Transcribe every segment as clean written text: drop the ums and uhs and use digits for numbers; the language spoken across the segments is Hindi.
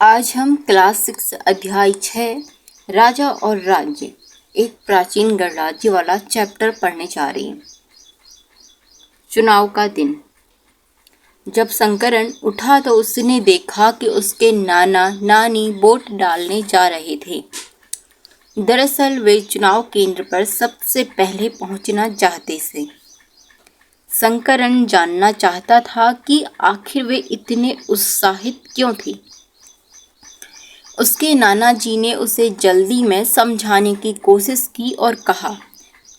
आज हम क्लास 6 अध्याय 6 राजा और राज्य एक प्राचीन गणराज्य वाला चैप्टर पढ़ने जा रहे हैं। चुनाव का दिन। जब शंकरन उठा तो उसने देखा कि उसके नाना नानी वोट डालने जा रहे थे। दरअसल वे चुनाव केंद्र पर सबसे पहले पहुंचना चाहते थे। शंकरन जानना चाहता था कि आखिर वे इतने उत्साहित क्यों थे। उसके नाना जी ने उसे जल्दी में समझाने की कोशिश की और कहा,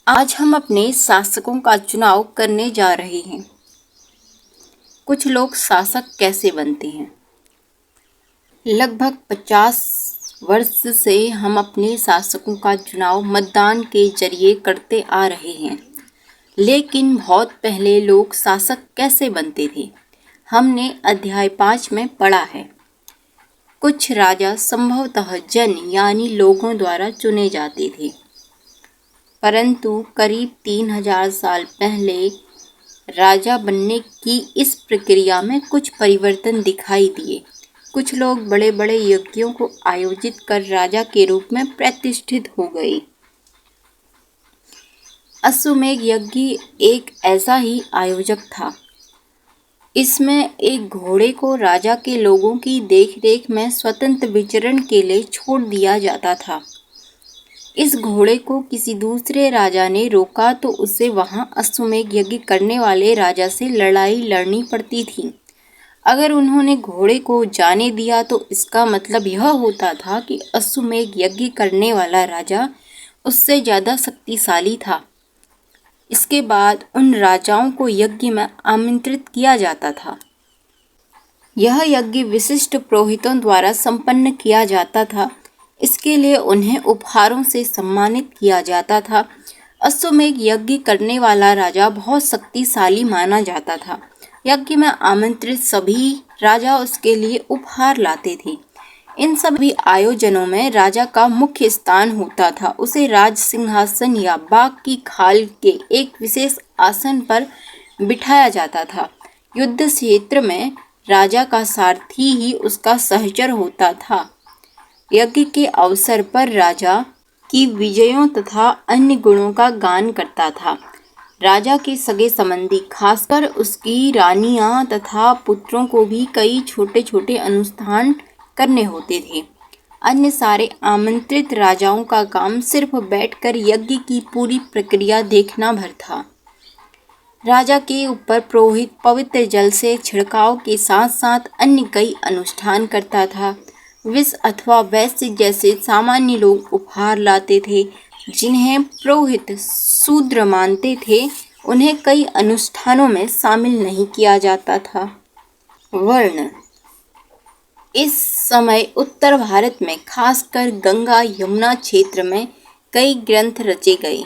आज हम अपने शासकों का चुनाव करने जा रहे हैं। कुछ लोग शासक कैसे बनते हैं? लगभग 50 वर्ष से हम अपने शासकों का चुनाव मतदान के जरिए करते आ रहे हैं। लेकिन बहुत पहले लोग शासक कैसे बनते थे, हमने अध्याय 5 में पढ़ा है। कुछ राजा संभवतः जन यानी लोगों द्वारा चुने जाते थे, परंतु करीब 3000 साल पहले राजा बनने की इस प्रक्रिया में कुछ परिवर्तन दिखाई दिए। कुछ लोग बड़े बड़े यज्ञों को आयोजित कर राजा के रूप में प्रतिष्ठित हो गए। अश्वमेध यज्ञ एक ऐसा ही आयोजक था। इसमें एक घोड़े को राजा के लोगों की देखरेख में स्वतंत्र विचरण के लिए छोड़ दिया जाता था। इस घोड़े को किसी दूसरे राजा ने रोका तो उसे वहां अश्वमेध यज्ञ करने वाले राजा से लड़ाई लड़नी पड़ती थी। अगर उन्होंने घोड़े को जाने दिया तो इसका मतलब यह होता था कि अश्वमेध यज्ञ करने वाला राजा उससे ज्यादा शक्तिशाली था। इसके बाद उन राजाओं को यज्ञ में आमंत्रित किया जाता था। यह यज्ञ विशिष्ट पुरोहितों द्वारा संपन्न किया जाता था। इसके लिए उन्हें उपहारों से सम्मानित किया जाता था। अश्वमेध यज्ञ करने वाला राजा बहुत शक्तिशाली माना जाता था। यज्ञ में आमंत्रित सभी राजा उसके लिए उपहार लाते थे। इन सभी आयोजनों में राजा का मुख्य स्थान होता था। उसे राज सिंहासन या बाघ की खाल के एक विशेष आसन पर बिठाया जाता था। युद्ध क्षेत्र में राजा का सारथी ही उसका सहचर होता था। यज्ञ के अवसर पर राजा की विजयों तथा अन्य गुणों का गान करता था। राजा के सगे संबंधी, खासकर उसकी रानियां तथा पुत्रों को भी कई छोटे छोटे अनुष्ठान करने होते थे। अन्य सारे आमंत्रित राजाओं का काम सिर्फ बैठकर यज्ञ की पूरी प्रक्रिया देखना भर था। राजा के ऊपर पुरोहित पवित्र जल से छिड़काव के साथ साथ अन्य कई अनुष्ठान करता था। विष अथवा वैश्य जैसे सामान्य लोग उपहार लाते थे। जिन्हें पुरोहित शूद्र मानते थे, उन्हें कई अनुष्ठानों में शामिल नहीं किया जाता था। वर्ण। इस समय उत्तर भारत में खासकर गंगा यमुना क्षेत्र में कई ग्रंथ रचे गए।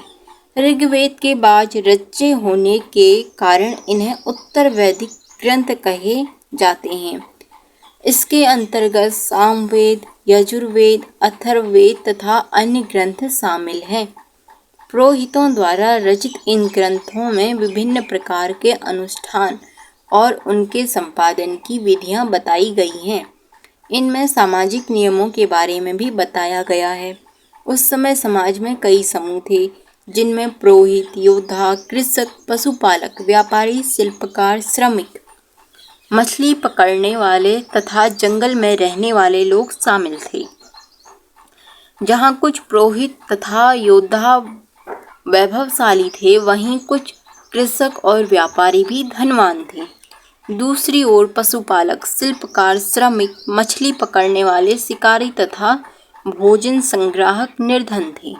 ऋग्वेद के बाद रचे होने के कारण इन्हें उत्तर वैदिक ग्रंथ कहे जाते हैं। इसके अंतर्गत सामवेद, यजुर्वेद, अथर्ववेद तथा अन्य ग्रंथ शामिल हैं। पुरोहितों द्वारा रचित इन ग्रंथों में विभिन्न प्रकार के अनुष्ठान और उनके संपादन की विधियां बताई गई हैं। इनमें सामाजिक नियमों के बारे में भी बताया गया है। उस समय समाज में कई समूह थे, जिनमें पुरोहित, योद्धा, कृषक, पशुपालक, व्यापारी, शिल्पकार, श्रमिक, मछली पकड़ने वाले तथा जंगल में रहने वाले लोग शामिल थे। जहाँ कुछ पुरोहित तथा योद्धा वैभवशाली थे, वहीं कुछ कृषक और व्यापारी भी धनवान थे। दूसरी ओर पशुपालक, शिल्पकार, श्रमिक, मछली पकड़ने वाले, शिकारी तथा भोजन संग्राहक निर्धन थे।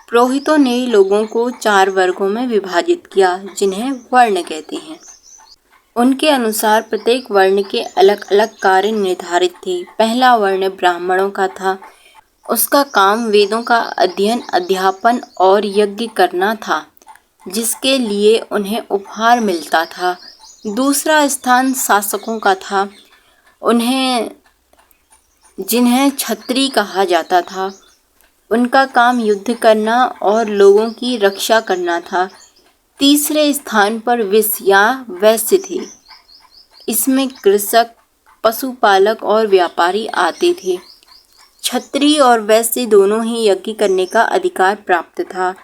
पुरोहितों ने लोगों को 4 वर्गों में विभाजित किया, जिन्हें वर्ण कहते हैं। उनके अनुसार प्रत्येक वर्ण के अलग अलग कार्य निर्धारित थे। पहला वर्ण ब्राह्मणों का था। उसका काम वेदों का अध्ययन, अध्यापन और यज्ञ करना था, जिसके लिए उन्हें उपहार मिलता था। दूसरा स्थान शासकों का था। जिन्हें क्षत्रिय कहा जाता था। उनका काम युद्ध करना और लोगों की रक्षा करना था। तीसरे स्थान पर वैश्य थे। इसमें कृषक, पशुपालक और व्यापारी आते थे। क्षत्रिय और वैश्य दोनों ही यज्ञ करने का अधिकार प्राप्त था।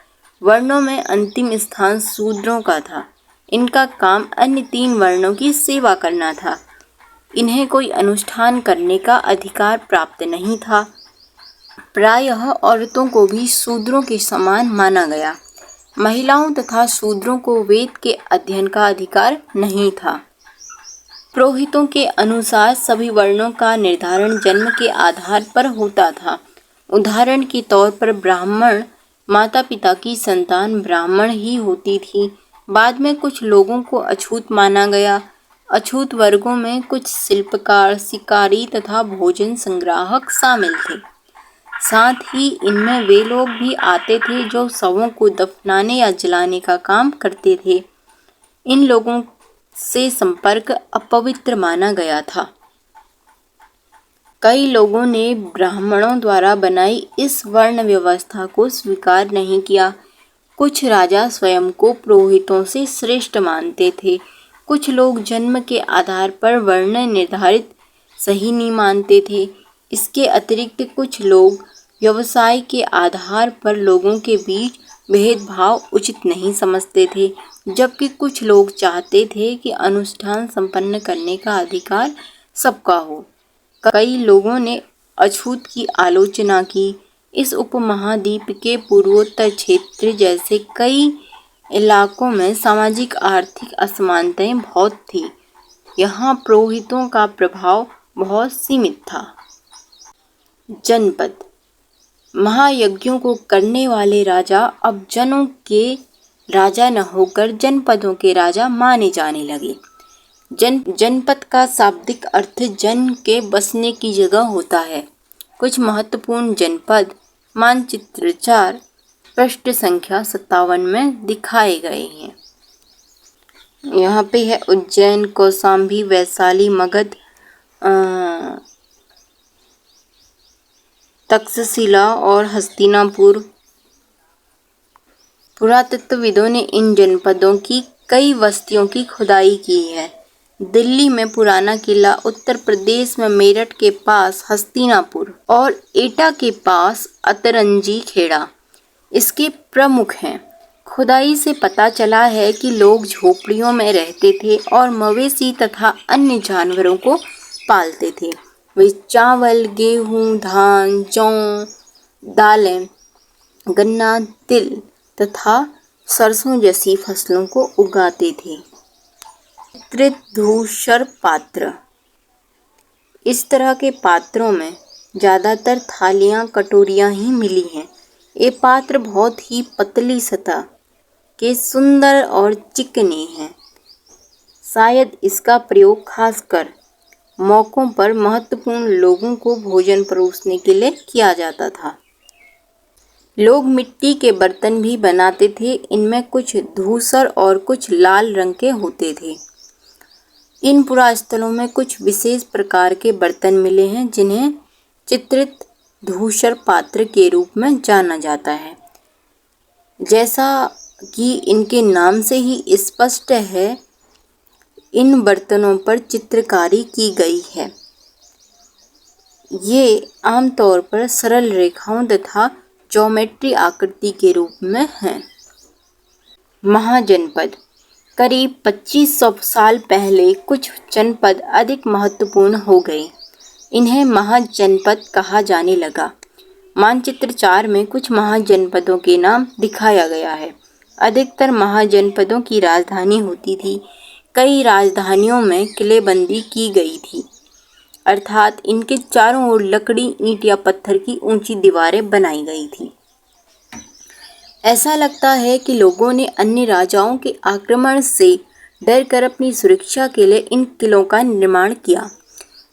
वर्णों में अंतिम स्थान शूद्रों का था। इनका काम अन्य 3 वर्णों की सेवा करना था। इन्हें कोई अनुष्ठान करने का अधिकार प्राप्त नहीं था। प्रायः औरतों को भी शूद्रों के समान माना गया। महिलाओं तथा शूद्रों को वेद के अध्ययन का अधिकार नहीं था। पुरोहितों के अनुसार सभी वर्णों का निर्धारण जन्म के आधार पर होता था। उदाहरण के तौर पर ब्राह्मण माता पिता की संतान ब्राह्मण ही होती थी। बाद में कुछ लोगों को अछूत माना गया। अछूत वर्गों में कुछ शिल्पकार, शिकारी तथा भोजन संग्राहक शामिल थे। साथ ही इनमें वे लोग भी आते थे जो शवों को दफनाने या जलाने का काम करते थे। इन लोगों से संपर्क अपवित्र माना गया था। कई लोगों ने ब्राह्मणों द्वारा बनाई इस वर्ण व्यवस्था को स्वीकार नहीं किया। कुछ राजा स्वयं को पुरोहितों से श्रेष्ठ मानते थे। कुछ लोग जन्म के आधार पर वर्ण निर्धारित सही नहीं मानते थे। इसके अतिरिक्त कुछ लोग व्यवसाय के आधार पर लोगों के बीच भेदभाव उचित नहीं समझते थे, जबकि कुछ लोग चाहते थे कि अनुष्ठान संपन्न करने का अधिकार सबका हो। कई लोगों ने अछूत की आलोचना की। इस उपमहाद्वीप के पूर्वोत्तर क्षेत्र जैसे कई इलाकों में सामाजिक आर्थिक असमानताएं बहुत थी। यहाँ पुरोहितों का प्रभाव बहुत सीमित था। जनपद महायज्ञों को करने वाले राजा अब जनों के राजा न होकर जनपदों के राजा माने जाने लगे। जनपद का शाब्दिक अर्थ जन के बसने की जगह होता है। कुछ महत्वपूर्ण जनपद मानचित्र 4 पृष्ठ संख्या 57 में दिखाए गए हैं। यहाँ पे है उज्जैन, कौशाम्बी, वैशाली, मगध, तक्षशिला और हस्तिनापुर। पुरातत्वविदों ने इन जनपदों की कई बस्तियों की खुदाई की है। दिल्ली में पुराना किला, उत्तर प्रदेश में मेरठ के पास हस्तिनापुर और एटा के पास अतरंजी खेड़ा इसके प्रमुख हैं। खुदाई से पता चला है कि लोग झोपड़ियों में रहते थे और मवेशी तथा अन्य जानवरों को पालते थे। वे चावल, गेहूं, धान, जौ, दालें, गन्ना, तिल तथा सरसों जैसी फसलों को उगाते थे। चित्रित धूसर पात्र। इस तरह के पात्रों में ज़्यादातर थालियाँ, कटोरियाँ ही मिली हैं। ये पात्र बहुत ही पतली सतह के सुंदर और चिकने हैं। शायद इसका प्रयोग खासकर मौकों पर महत्वपूर्ण लोगों को भोजन परोसने के लिए किया जाता था। लोग मिट्टी के बर्तन भी बनाते थे। इनमें कुछ धूसर और कुछ लाल रंग के होते थे। इन पुरास्थलों में कुछ विशेष प्रकार के बर्तन मिले हैं जिन्हें चित्रित धूसर पात्र के रूप में जाना जाता है। जैसा कि इनके नाम से ही स्पष्ट है, इन बर्तनों पर चित्रकारी की गई है। ये आमतौर पर सरल रेखाओं तथा ज्योमेट्री आकृति के रूप में हैं। महाजनपद। करीब 2500 साल पहले कुछ जनपद अधिक महत्वपूर्ण हो गए। इन्हें महाजनपद कहा जाने लगा। मानचित्र 4 में कुछ महाजनपदों के नाम दिखाया गया है। अधिकतर महाजनपदों की राजधानी होती थी। कई राजधानियों में किलेबंदी की गई थी, अर्थात इनके चारों ओर लकड़ी, ईंट या पत्थर की ऊंची दीवारें बनाई गई थी। ऐसा लगता है कि लोगों ने अन्य राजाओं के आक्रमण से डरकर अपनी सुरक्षा के लिए इन किलों का निर्माण किया।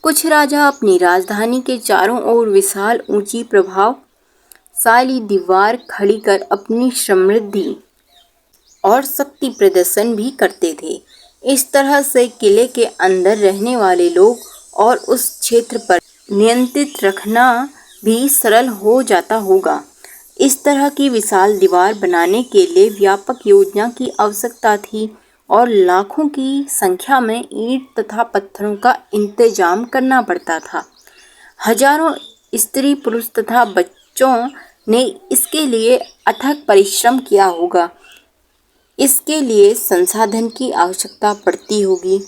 कुछ राजा अपनी राजधानी के चारों ओर विशाल ऊंची प्रभावशाली दीवार खड़ी कर अपनी समृद्धि और शक्ति प्रदर्शन भी करते थे। इस तरह से किले के अंदर रहने वाले लोग और उस क्षेत्र पर नियंत्रित रखना भी सरल हो जाता होगा। इस तरह की विशाल दीवार बनाने के लिए व्यापक योजना की आवश्यकता थी। और लाखों की संख्या में ईंट तथा पत्थरों का इंतजाम करना पड़ता था। हजारों स्त्री पुरुष तथा बच्चों ने इसके लिए अथक परिश्रम किया होगा। इसके लिए संसाधन की आवश्यकता पड़ती होगी।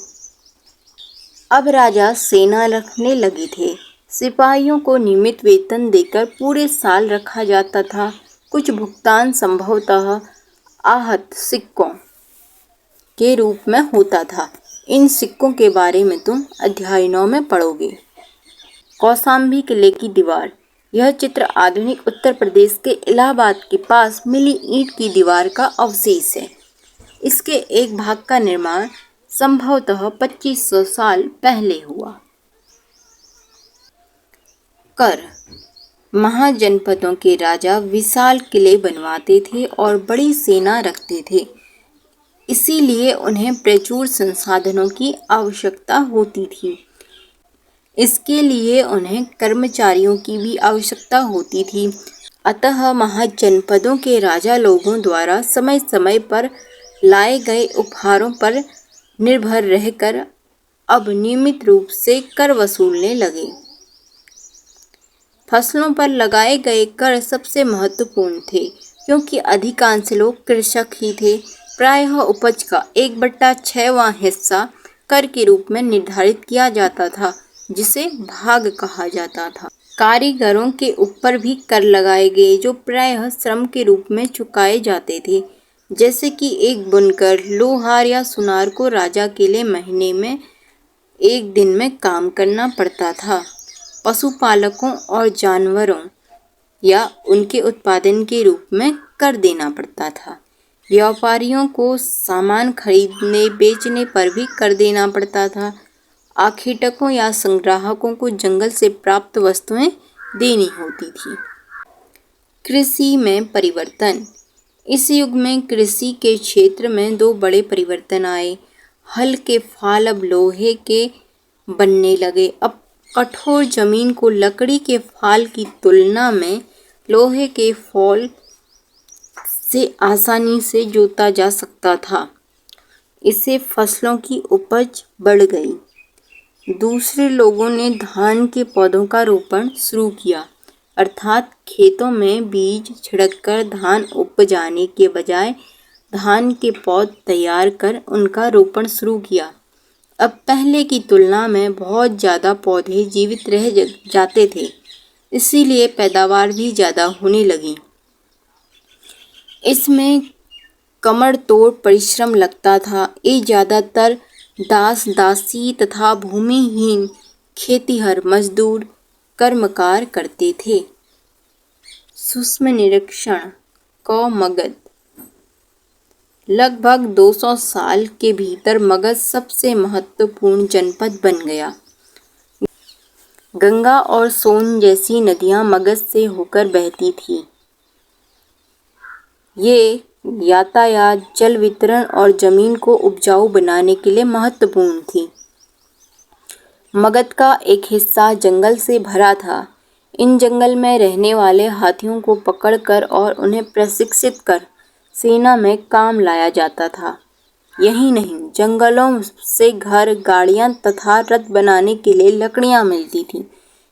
अब राजा सेना रखने लगे थे। सिपाहियों को नियमित वेतन देकर पूरे साल रखा जाता था। कुछ भुगतान संभवतः आहत सिक्कों के रूप में होता था। इन सिक्कों के बारे में तुम अध्याय 9 में पढ़ोगे। कौशाम्बी किले की दीवार। यह चित्र आधुनिक उत्तर प्रदेश के इलाहाबाद के पास मिली ईंट की दीवार का अवशेष है। इसके एक भाग का निर्माण संभवतः 2500 साल पहले हुआ। कर। महाजनपदों के राजा विशाल किले बनवाते थे और बड़ी सेना रखते थे। इसीलिए उन्हें प्रचुर संसाधनों की आवश्यकता होती थी। इसके लिए उन्हें कर्मचारियों की भी आवश्यकता होती थी। अतः महाजनपदों के राजा लोगों द्वारा समय समय पर लाए गए उपहारों पर निर्भर रहकर अब नियमित रूप से कर वसूलने लगे। फसलों पर लगाए गए कर सबसे महत्वपूर्ण थे, क्योंकि अधिकांश लोग कृषक ही थे। प्रायः उपज का 1/6वां हिस्सा कर के रूप में निर्धारित किया जाता था, जिसे भाग कहा जाता था। कारीगरों के ऊपर भी कर लगाए गए, जो प्रायः श्रम के रूप में चुकाए जाते थे। जैसे कि एक बुनकर, लोहार या सुनार को राजा के लिए महीने में एक दिन में काम करना पड़ता था। पशुपालकों और जानवरों या उनके उत्पादन के रूप में कर देना पड़ता था। व्यापारियों को सामान खरीदने बेचने पर भी कर देना पड़ता था। आखेटकों या संग्राहकों को जंगल से प्राप्त वस्तुएं देनी होती थी। कृषि में परिवर्तन। इस युग में कृषि के क्षेत्र में 2 बड़े परिवर्तन आए। हल के फाल अब लोहे के बनने लगे। अब कठोर जमीन को लकड़ी के फाल की तुलना में लोहे के फाल से आसानी से जोता जा सकता था। इससे फसलों की उपज बढ़ गई। दूसरे लोगों ने धान के पौधों का रोपण शुरू किया, अर्थात खेतों में बीज छिड़ककर धान उपजाने के बजाय धान के पौध तैयार कर उनका रोपण शुरू किया। अब पहले की तुलना में बहुत ज़्यादा पौधे जीवित रह जाते थे, इसीलिए पैदावार भी ज़्यादा होने लगी। इसमें कमर तोड़ परिश्रम लगता था। ये ज़्यादातर दास दासी तथा भूमिहीन खेतिहर मजदूर कर्मकार करते थे। सूक्ष्म निरीक्षण। क मगध। लगभग 200 साल के भीतर मगध सबसे महत्वपूर्ण जनपद बन गया। गंगा और सोन जैसी नदियां मगध से होकर बहती थीं। ये यातायात, जल वितरण और जमीन को उपजाऊ बनाने के लिए महत्वपूर्ण थी। मगध का एक हिस्सा जंगल से भरा था। इन जंगल में रहने वाले हाथियों को पकड़कर और उन्हें प्रशिक्षित कर सेना में काम लाया जाता था। यही नहीं, जंगलों से घर, गाड़ियां तथा रथ बनाने के लिए लकड़ियां मिलती थीं।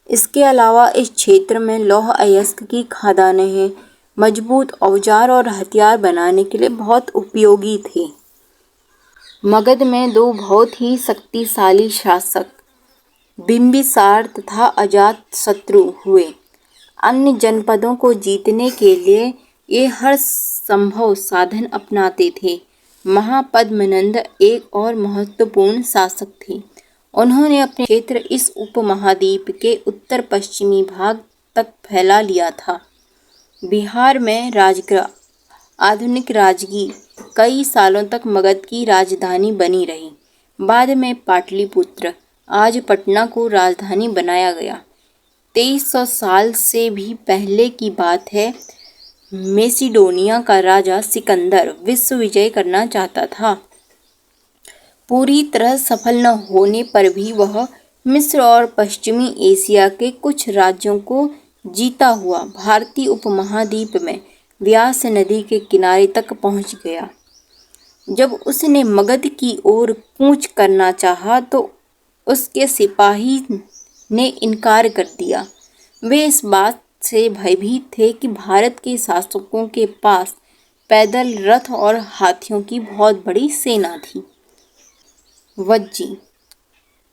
इसके अलावा इस क्षेत्र में लौह अयस्क की खदानें हैं। मजबूत औजार और हथियार बनाने के लिए बहुत उपयोगी थे। मगध में 2 बहुत ही शक्तिशाली शासक बिंबिसार तथा अजातशत्रु हुए। अन्य जनपदों को जीतने के लिए ये हर संभव साधन अपनाते थे। महापद्मनंद एक और महत्वपूर्ण शासक थे। उन्होंने अपने क्षेत्र इस उपमहाद्वीप के उत्तर पश्चिमी भाग तक फैला लिया था। बिहार में राजगृह, आधुनिक राजगीर, कई सालों तक मगध की राजधानी बनी रही। बाद में पाटलिपुत्र, आज पटना को राजधानी बनाया गया। 2300 साल से भी पहले की बात है। मैसिडोनिया का राजा सिकंदर विश्व विजय करना चाहता था। पूरी तरह सफल न होने पर भी वह मिस्र और पश्चिमी एशिया के कुछ राज्यों को जीता हुआ भारतीय उपमहाद्वीप में व्यास नदी के किनारे तक पहुंच गया। जब उसने मगध की ओर कूच करना चाहा तो उसके सिपाही ने इनकार कर दिया। वे इस बात से भयभीत थे कि भारत के शासकों के पास पैदल रथ और हाथियों की बहुत बड़ी सेना थी। वज्जी,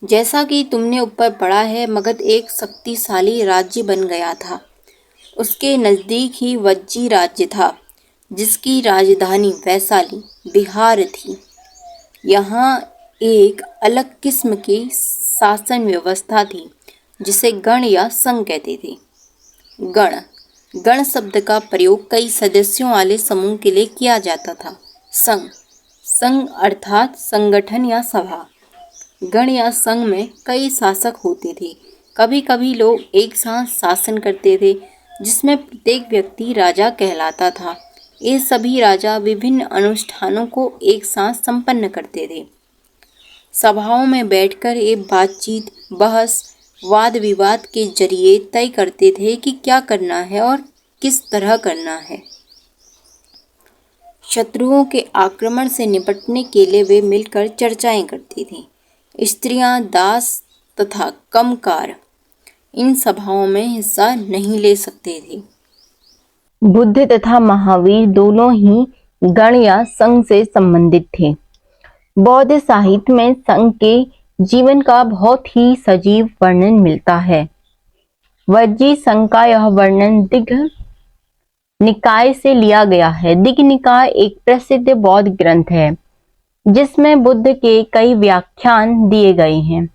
जैसा कि तुमने ऊपर पढ़ा है, मगध एक शक्तिशाली राज्य बन गया था। उसके नज़दीक ही वज्जी राज्य था, जिसकी राजधानी वैशाली बिहार थी। यहाँ एक अलग किस्म की शासन व्यवस्था थी, जिसे गण या संघ कहते थे। गण गण शब्द का प्रयोग कई सदस्यों वाले समूह के लिए किया जाता था। संघ संघ अर्थात संगठन या सभा। गण या संघ में कई शासक होते थे। कभी कभी लोग एक साथ शासन करते थे, जिसमें प्रत्येक व्यक्ति राजा कहलाता था। ये सभी राजा विभिन्न अनुष्ठानों को एक साथ संपन्न करते थे। सभाओं में बैठकर ये बातचीत, बहस, वाद विवाद के जरिए तय करते थे कि क्या करना है और किस तरह करना है। शत्रुओं के आक्रमण से निपटने के लिए वे मिलकर चर्चाएं करते थे। स्त्रियां, दास तथा कमकार इन सभाओं में हिस्सा नहीं ले सकते थे। बुद्ध तथा महावीर दोनों ही गण या संघ से संबंधित थे। बौद्ध साहित्य में संघ के जीवन का बहुत ही सजीव वर्णन मिलता है। वज्जी संघ का यह वर्णन दिग्घ निकाय से लिया गया है। दिग्घ निकाय एक प्रसिद्ध बौद्ध ग्रंथ है, जिसमें बुद्ध के कई व्याख्यान दिए गए हैं।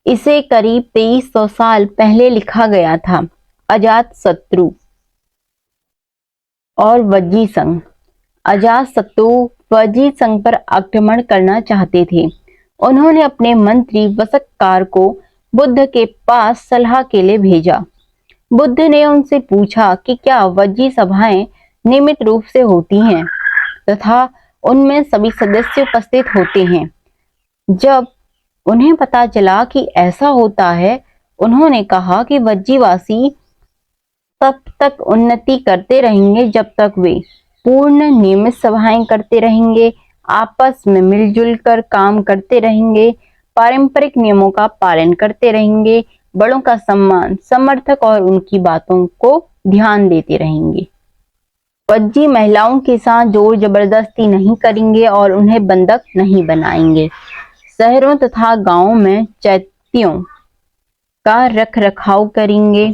इसे करीब 2300 साल पहले लिखा गया था। अजातशत्रु और वज्जी संघ। अजातशत्रु वज्जी संघ पर आक्रमण करना चाहते थे। उन्होंने अपने मंत्री वसक्कार को बुद्ध के पास सलाह के लिए भेजा। बुद्ध ने उनसे पूछा कि क्या वज्जी सभाएं नियमित रूप से होती हैं तथा उनमें सभी सदस्य उपस्थित होते हैं। जब उन्हें पता चला कि ऐसा होता है, उन्होंने कहा कि वज्जीवासी तब तक उन्नति करते रहेंगे जब तक वे पूर्ण नियमित सभाएं करते रहेंगे, आपस में मिलजुल कर काम करते रहेंगे, पारंपरिक नियमों का पालन करते रहेंगे, बड़ों का सम्मान, समर्थक और उनकी बातों को ध्यान देते रहेंगे। वज्जी महिलाओं के साथ जोर जबरदस्ती नहीं करेंगे और उन्हें बंधक नहीं बनाएंगे। शहरों तथा गांवों में चैत्यों का रख रखाव करेंगे।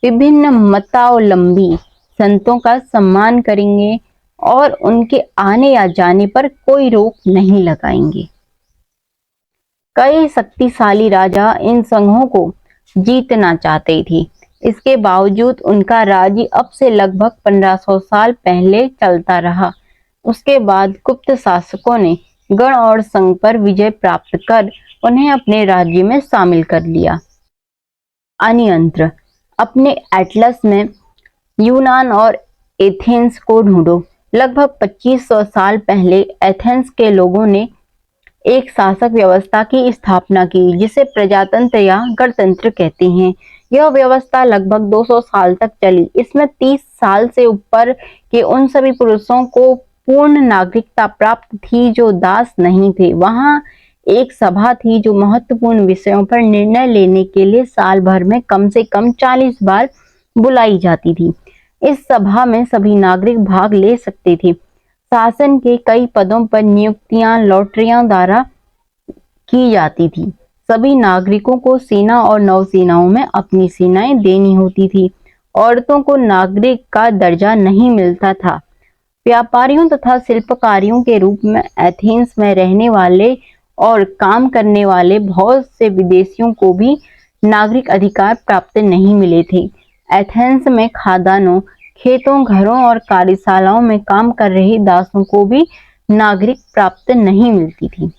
विभिन्न मतावलंबी संतों का सम्मान करेंगे और उनके आने या जाने पर कोई रोक नहीं लगाएंगे। कई शक्तिशाली राजा इन संघों को जीतना चाहते थे। इसके बावजूद उनका राज्य अब से लगभग 1500 साल पहले चलता रहा। उसके बाद गुप्त शासकों ने गण और संघ पर विजय प्राप्त कर उन्हें अपने राज्य में शामिल कर लिया। अन्यंत्र अपने एटलस में यूनान और एथेंस को ढूंढो। लगभग 2500 साल पहले एथेंस के लोगों ने एक शासक व्यवस्था की स्थापना की, जिसे प्रजातंत्र या गणतंत्र कहते हैं। यह व्यवस्था लगभग 200 साल तक चली। इसमें 30 साल से ऊपर के उन सभी पुरुषों को पूर्ण नागरिकता प्राप्त थी जो दास नहीं थे। वहां एक सभा थी जो महत्वपूर्ण विषयों पर निर्णय लेने के लिए साल भर में कम से कम 40 बार बुलाई जाती थी। इस सभा में सभी नागरिक भाग ले सकते थे। शासन के कई पदों पर नियुक्तियां लॉटरियों द्वारा की जाती थी। सभी नागरिकों को सेना और नौसेनाओं में अपनी सेनाएं देनी होती थी। औरतों को नागरिक का दर्जा नहीं मिलता था। व्यापारियों तथा शिल्पकारियों के रूप में एथेंस में रहने वाले और काम करने वाले बहुत से विदेशियों को भी नागरिक अधिकार प्राप्त नहीं मिले थे। एथेंस में खादानों, खेतों, घरों और कार्यशालाओं में काम कर रहे दासों को भी नागरिक प्राप्त नहीं मिलती थी।